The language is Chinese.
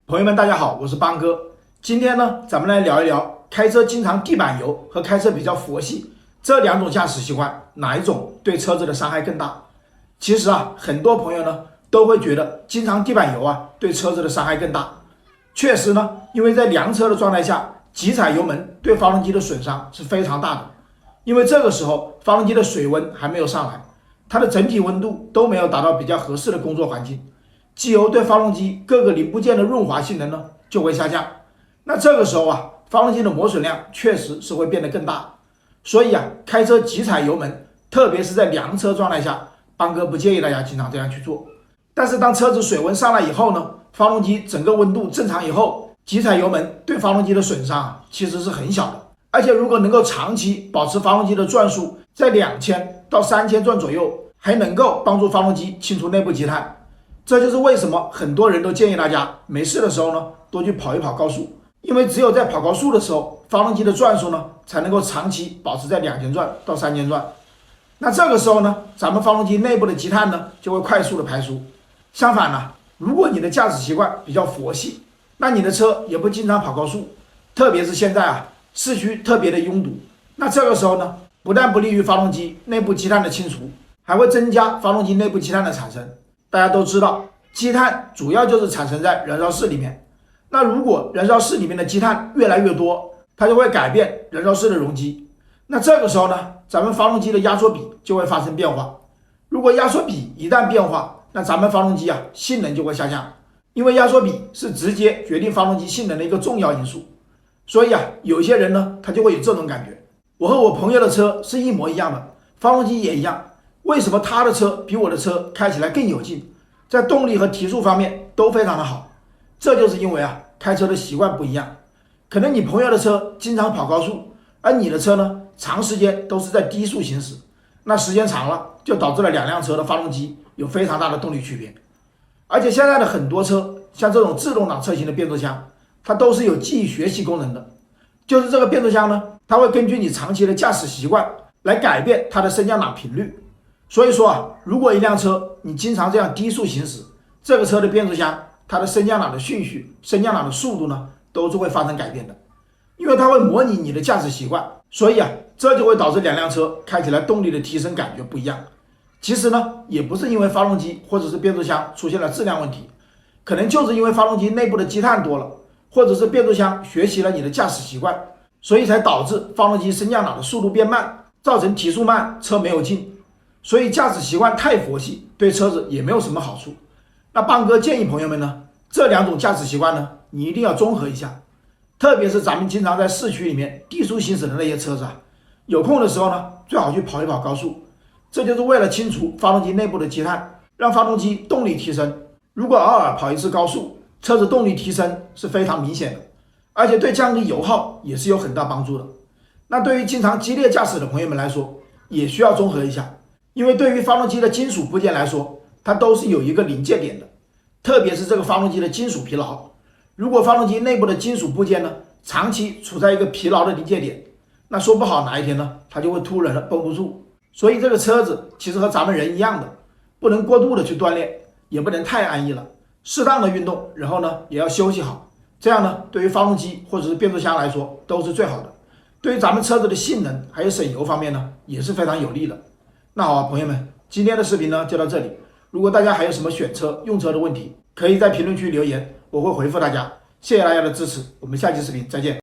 朋友们，大家好，我是邦哥。今天呢，咱们来聊一聊开车经常地板油和开车比较佛系这两种驾驶习惯，哪一种对车子的伤害更大？其实啊，很多朋友呢都会觉得经常地板油啊对车子的伤害更大。确实呢，因为在凉车的状态下，急踩油门对发动机的损伤是非常大的。因为这个时候发动机的水温还没有上来，它的整体温度都没有达到比较合适的工作环境。机油对发动机各个零部件的润滑性能呢就会下降，那这个时候啊，发动机的磨损量确实是会变得更大。所以啊，开车急踩油门，特别是在凉车状态下，邦哥不建议大家经常这样去做。但是当车子水温上来以后呢，发动机整个温度正常以后，急踩油门对发动机的损伤啊其实是很小的。而且如果能够长期保持发动机的转速在2000到3000转左右，还能够帮助发动机清除内部积碳。这就是为什么很多人都建议大家没事的时候呢，多去跑一跑高速，因为只有在跑高速的时候，发动机的转速呢才能够长期保持在2000转到3000转。那这个时候呢，咱们发动机内部的积碳呢就会快速的排出。相反呢，如果你的驾驶习惯比较佛系，那你的车也不经常跑高速，特别是现在啊，市区特别的拥堵，那这个时候呢，不但不利于发动机内部积碳的清除，还会增加发动机内部积碳的产生。大家都知道，积碳主要就是产生在燃烧室里面。那如果燃烧室里面的积碳越来越多，它就会改变燃烧室的容积。那这个时候呢，咱们发动机的压缩比就会发生变化。如果压缩比一旦变化，那咱们发动机啊性能就会下降，因为压缩比是直接决定发动机性能的一个重要因素。所以啊，有些人呢，他就会有这种感觉。我和我朋友的车是一模一样的，发动机也一样。为什么他的车比我的车开起来更有劲，在动力和提速方面都非常的好？这就是因为啊，开车的习惯不一样。可能你朋友的车经常跑高速，而你的车呢，长时间都是在低速行驶，那时间长了，就导致了两辆车的发动机有非常大的动力区别。而且现在的很多车，像这种自动挡车型的变速箱，它都是有记忆学习功能的，就是这个变速箱呢，它会根据你长期的驾驶习惯来改变它的升降档频率。所以说啊，如果一辆车你经常这样低速行驶，这个车的变速箱它的升降档的顺序、升降档的速度呢，都是会发生改变的，因为它会模拟你的驾驶习惯，所以啊，这就会导致两辆车开起来动力的提升感觉不一样。其实呢，也不是因为发动机或者是变速箱出现了质量问题，可能就是因为发动机内部的积碳多了，或者是变速箱学习了你的驾驶习惯，所以才导致发动机升降档的速度变慢，造成提速慢，车没有劲。所以驾驶习惯太佛系，对车子也没有什么好处。那邦哥建议朋友们呢，这两种驾驶习惯呢，你一定要综合一下。特别是咱们经常在市区里面低速行驶的那些车子啊，有空的时候呢，最好去跑一跑高速。这就是为了清除发动机内部的积碳，让发动机动力提升。如果偶尔跑一次高速，车子动力提升是非常明显的，而且对降低油耗也是有很大帮助的。那对于经常激烈驾驶的朋友们来说，也需要综合一下。因为对于发动机的金属部件来说，它都是有一个临界点的，特别是这个发动机的金属疲劳。如果发动机内部的金属部件呢，长期处在一个疲劳的临界点，那说不好哪一天呢，它就会突然的绷不住。所以这个车子其实和咱们人一样的，不能过度的去锻炼，也不能太安逸了，适当的运动，然后呢也要休息好，这样呢对于发动机或者是变速箱来说都是最好的，对于咱们车子的性能还有省油方面呢也是非常有利的。那好啊，朋友们，今天的视频呢就到这里。如果大家还有什么选车、用车的问题，可以在评论区留言，我会回复大家。谢谢大家的支持，我们下期视频再见。